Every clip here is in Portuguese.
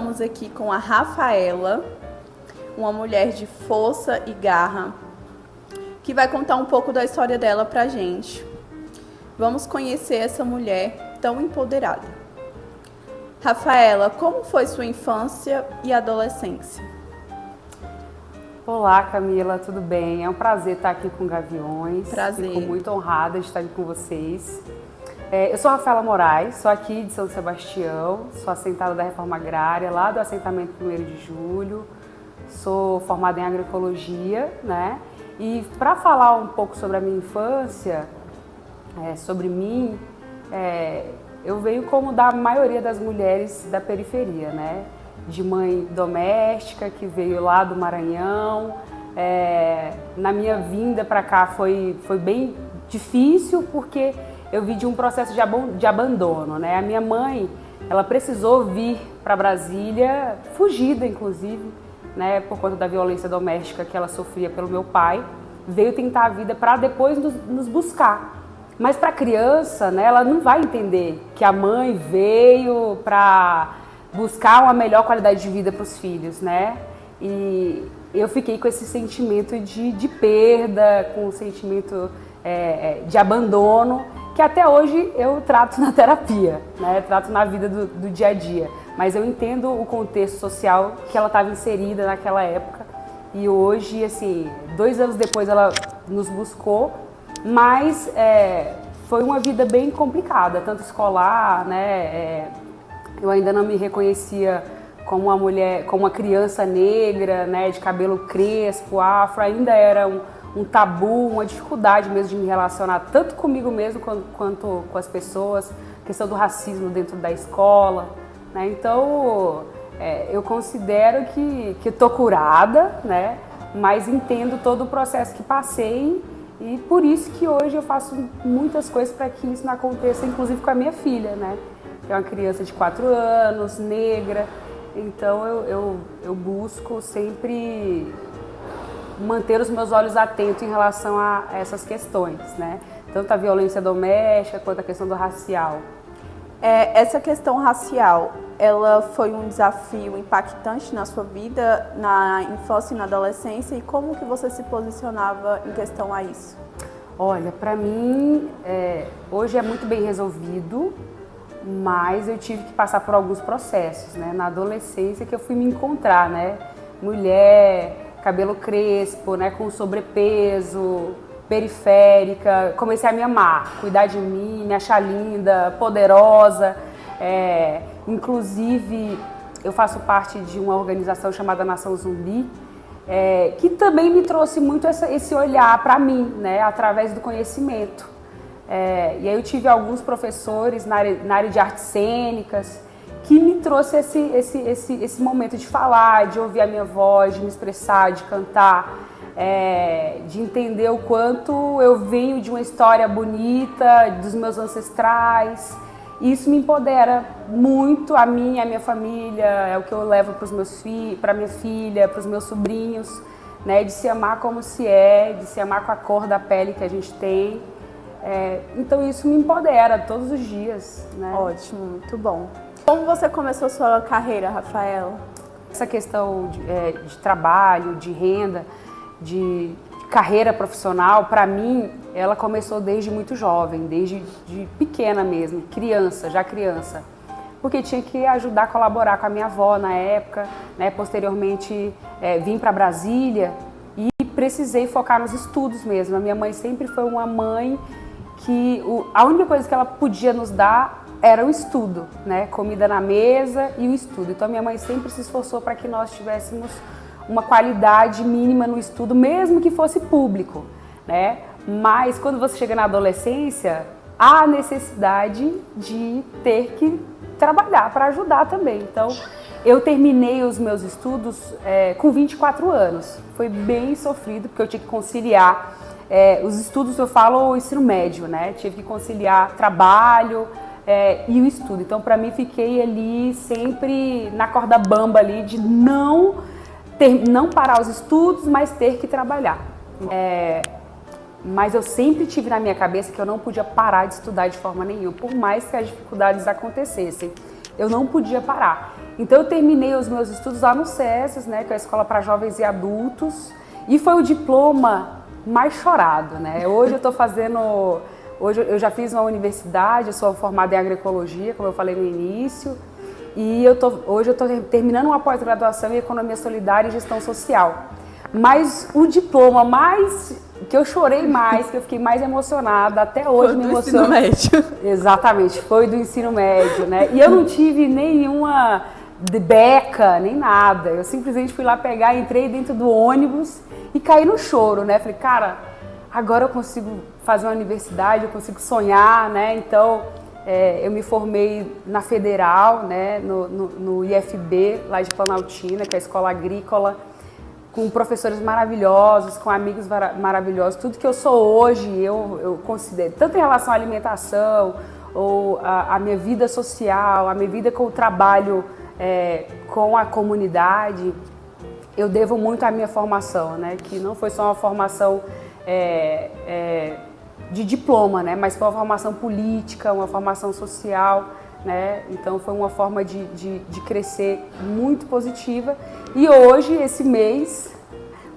estamos aqui com a Rafaela, uma mulher de força e garra, que vai contar um pouco da história dela pra gente. Vamos conhecer essa mulher tão empoderada. Rafaela, como foi sua infância e adolescência? Olá, Camila, tudo bem? É um prazer estar aqui com Gaviões. Prazer. Fico muito honrada de estar aqui com vocês. Eu sou Rafaela Moraes, sou aqui de São Sebastião, sou assentada da Reforma Agrária, lá do assentamento 1º de Julho. Sou formada em agroecologia, né? E para falar um pouco sobre a minha infância, sobre mim, eu venho como da maioria das mulheres da periferia, né? De mãe doméstica, que veio lá do Maranhão. Na minha vinda para cá foi bem difícil, porque eu vim de um processo de abandono, né? A minha mãe, ela precisou vir para Brasília, fugida inclusive, né? Por conta da violência doméstica que ela sofria pelo meu pai. Veio tentar a vida para depois nos buscar. Mas para a criança, né, ela não vai entender que a mãe veio para buscar uma melhor qualidade de vida para os filhos, né? E eu fiquei com esse sentimento de perda, com o sentimento de abandono, que até hoje eu trato na terapia, né? Trato na vida do dia a dia. Mas eu entendo o contexto social que ela estava inserida naquela época. E hoje, assim, 2 anos depois ela nos buscou, mas foi uma vida bem complicada, tanto escolar, né? Eu ainda não me reconhecia como uma mulher, como uma criança negra, né? De cabelo crespo, afro, ainda era um tabu, uma dificuldade mesmo de me relacionar tanto comigo mesmo quanto com as pessoas, questão do racismo dentro da escola, né? Então, eu considero que estou curada, né? Mas entendo todo o processo que passei e por isso que hoje eu faço muitas coisas para que isso não aconteça, inclusive com a minha filha, né? É uma criança de 4 anos, negra, então eu busco sempre manter os meus olhos atentos em relação a essas questões, né? Tanto a violência doméstica quanto a questão do racial. Essa questão racial, ela foi um desafio impactante na sua vida, na infância e na adolescência, e como que você se posicionava em questão a isso? Olha, para mim, hoje é muito bem resolvido, mas eu tive que passar por alguns processos, né? Na adolescência que eu fui me encontrar, né? Mulher, cabelo crespo, né? Com sobrepeso, periférica, comecei a me amar, cuidar de mim, me achar linda, poderosa. Inclusive, eu faço parte de uma organização chamada Nação Zumbi, que também me trouxe muito esse olhar para mim, né, através do conhecimento. E aí eu tive alguns professores na área de artes cênicas que me trouxe esse momento de falar, de ouvir a minha voz, de me expressar, de cantar, de entender o quanto eu venho de uma história bonita, dos meus ancestrais. E isso me empodera muito, a mim e a minha família, é o que eu levo para minha filha, para os meus sobrinhos, né? De se amar como se de se amar com a cor da pele que a gente tem. Então isso me empodera todos os dias, né? Ótimo, muito bom. Como você começou sua carreira, Rafaela? Essa questão de trabalho, de renda, de carreira profissional, para mim, ela começou desde muito jovem, desde pequena mesmo, já criança. Porque tinha que ajudar a colaborar com a minha avó na época, né? Posteriormente vim para Brasília e precisei focar nos estudos mesmo. A minha mãe sempre foi uma mãe que a única coisa que ela podia nos dar era o estudo, né? Comida na mesa e o estudo. Então minha mãe sempre se esforçou para que nós tivéssemos uma qualidade mínima no estudo, mesmo que fosse público, né? Mas quando você chega na adolescência, há a necessidade de ter que trabalhar para ajudar também. Então eu terminei os meus estudos com 24 anos. Foi bem sofrido, porque eu tinha que conciliar os estudos, eu falo o ensino médio, né? Tive que conciliar trabalho e o estudo. Então, para mim, fiquei ali sempre na corda bamba ali de não parar os estudos, mas ter que trabalhar. Mas eu sempre tive na minha cabeça que eu não podia parar de estudar de forma nenhuma, por mais que as dificuldades acontecessem. eu não podia parar. Então eu terminei os meus estudos lá no SESAS, né, que é a Escola para Jovens e Adultos, e foi o diploma mais chorado, né? Hoje eu já fiz uma universidade, eu sou formada em agroecologia, como eu falei no início, e hoje eu estou terminando uma pós-graduação em Economia Solidária e Gestão Social. Mas o diploma que eu chorei mais, que eu fiquei mais emocionada, até hoje me emociona. Foi do ensino médio. Exatamente, foi do ensino médio, né? E eu não tive nenhuma beca, nem nada. Eu simplesmente fui lá pegar, entrei dentro do ônibus e caí no choro, né? Falei, cara, agora eu consigo fazer uma universidade, eu consigo sonhar, né? Então, eu me formei na Federal, né? No IFB, lá de Planaltina, que é a Escola Agrícola, com professores maravilhosos, com amigos maravilhosos. Tudo que eu sou hoje, eu considero, tanto em relação à alimentação, ou a minha vida social, a minha vida com o trabalho com a comunidade, eu devo muito à minha formação, né? Que não foi só uma formação de diploma, né? Mas foi uma formação política, uma formação social, né? Então foi uma forma de crescer muito positiva. E hoje, esse mês,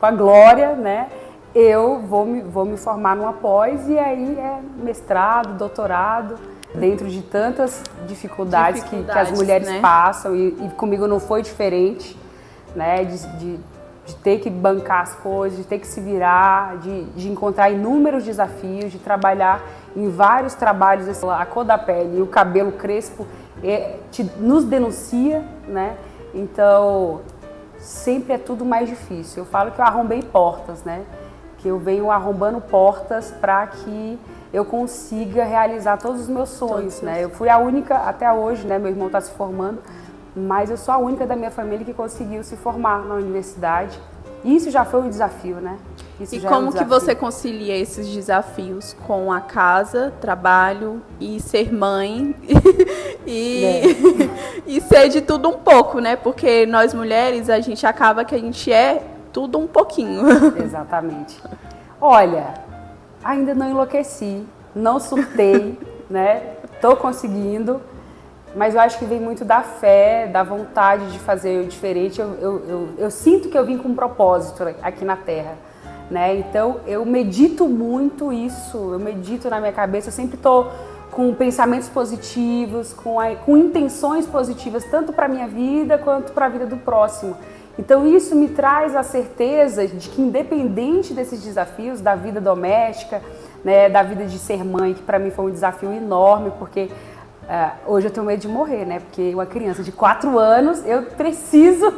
com a Glória, né? Eu vou me formar numa pós e aí mestrado, doutorado, dentro de tantas dificuldades que as mulheres, né, passam, e comigo não foi diferente, né? De ter que bancar as coisas, de ter que se virar, de encontrar inúmeros desafios, de trabalhar em vários trabalhos. A cor da pele e o cabelo crespo nos denuncia, né? Então, sempre é tudo mais difícil. Eu falo que eu arrombei portas, né? Que eu venho arrombando portas para que eu consiga realizar todos os meus sonhos, né? Eu fui a única, até hoje, né? Meu irmão está se formando, mas eu sou a única da minha família que conseguiu se formar na universidade. E isso já foi um desafio, né? E como que você concilia esses desafios com a casa, trabalho e ser mãe e ser de tudo um pouco, né? Porque nós mulheres, a gente acaba que a gente é tudo um pouquinho. Exatamente. Olha, ainda não enlouqueci, não surtei, né? Tô conseguindo, mas eu acho que vem muito da fé, da vontade de fazer o diferente. Eu sinto que eu vim com um propósito aqui na Terra, né? Então eu medito muito isso, eu medito na minha cabeça, eu sempre tô com pensamentos positivos, com intenções positivas, tanto para a minha vida quanto para a vida do próximo. Então isso me traz a certeza de que, independente desses desafios da vida doméstica, né, da vida de ser mãe, que para mim foi um desafio enorme, porque hoje eu tenho medo de morrer, né? Porque uma criança de 4 anos, eu preciso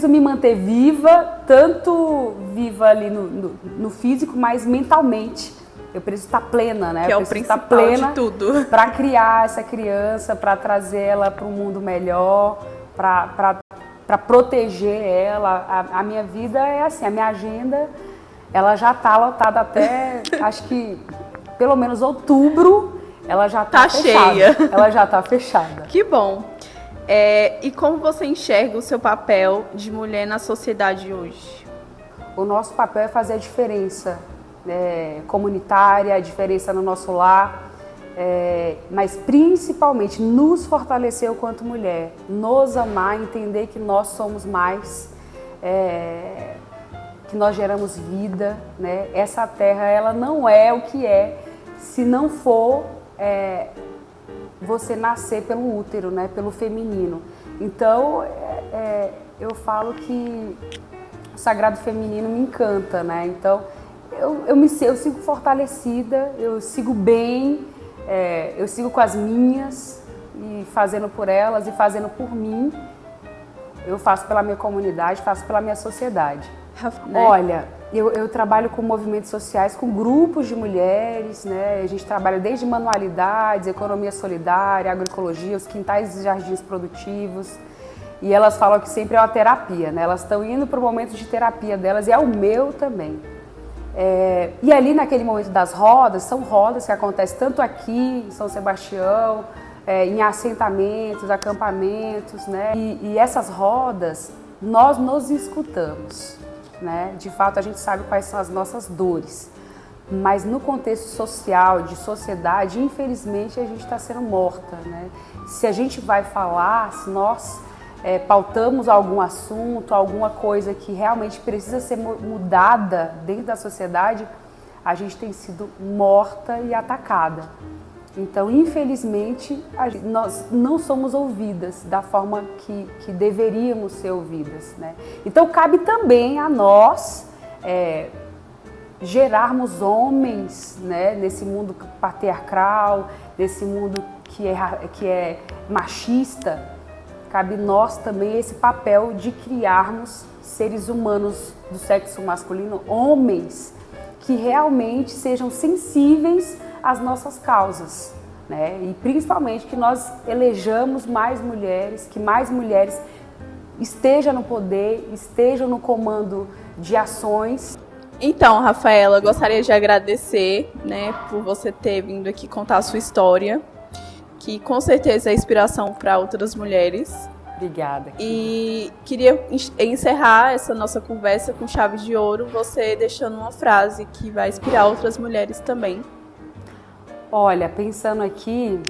me manter viva, tanto viva ali no físico, mas mentalmente. Eu preciso estar plena, né? Que é o principal de tudo. Para criar essa criança, para trazer ela para um mundo melhor, para proteger ela. A minha vida é assim, a minha agenda, ela já está lotada até, acho que pelo menos outubro, ela já está fechada. Cheia. Ela já está fechada. Que bom. E como você enxerga o seu papel de mulher na sociedade hoje? O nosso papel é fazer a diferença comunitária, a diferença no nosso lar, mas principalmente nos fortalecer enquanto mulher, nos amar, entender que nós somos mais, que nós geramos vida, né? Essa terra, ela não é o que é se não for você nascer pelo útero, né? Pelo feminino. Então, eu falo que o sagrado feminino me encanta, né? Então, eu sigo fortalecida, eu sigo bem, eu sigo com as minhas, e fazendo por elas e fazendo por mim. Eu faço pela minha comunidade, faço pela minha sociedade. Olha, eu trabalho com movimentos sociais, com grupos de mulheres, né? A gente trabalha desde manualidades, economia solidária, agroecologia, os quintais e jardins produtivos. E elas falam que sempre é uma terapia, né? Elas estão indo para o momento de terapia delas, e é o meu também. E ali naquele momento das rodas, são rodas que acontecem tanto aqui em São Sebastião, em assentamentos, acampamentos, né? E essas rodas, nós nos escutamos, né? De fato, a gente sabe quais são as nossas dores, Mas no contexto social, de sociedade, infelizmente a gente está sendo morta, né? Se a gente vai falar, se nós pautamos algum assunto, alguma coisa que realmente precisa ser mudada dentro da sociedade, a gente tem sido morta e atacada. Então, infelizmente, nós não somos ouvidas da forma que deveríamos ser ouvidas, né? Então, cabe também a nós gerarmos homens, né, nesse mundo patriarcal, nesse mundo que é machista. Cabe nós também esse papel de criarmos seres humanos do sexo masculino, homens, que realmente sejam sensíveis às nossas causas, né? E principalmente que nós elejamos mais mulheres, que mais mulheres estejam no poder, estejam no comando de ações. Então, Rafaela, eu gostaria de agradecer, né, por você ter vindo aqui contar a sua história, que com certeza é inspiração para outras mulheres. Obrigada. E queria encerrar essa nossa conversa com chave de ouro, você deixando uma frase que vai inspirar outras mulheres também. Olha, pensando aqui,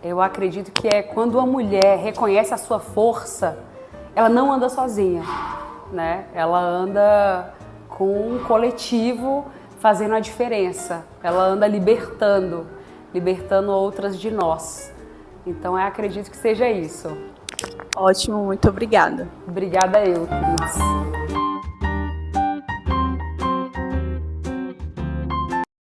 eu acredito que é quando uma mulher reconhece a sua força, ela não anda sozinha, né? Ela anda com um coletivo fazendo a diferença. Ela anda libertando outras de nós. Então, eu acredito que seja isso. Ótimo, muito obrigada. Obrigada eu, Cris.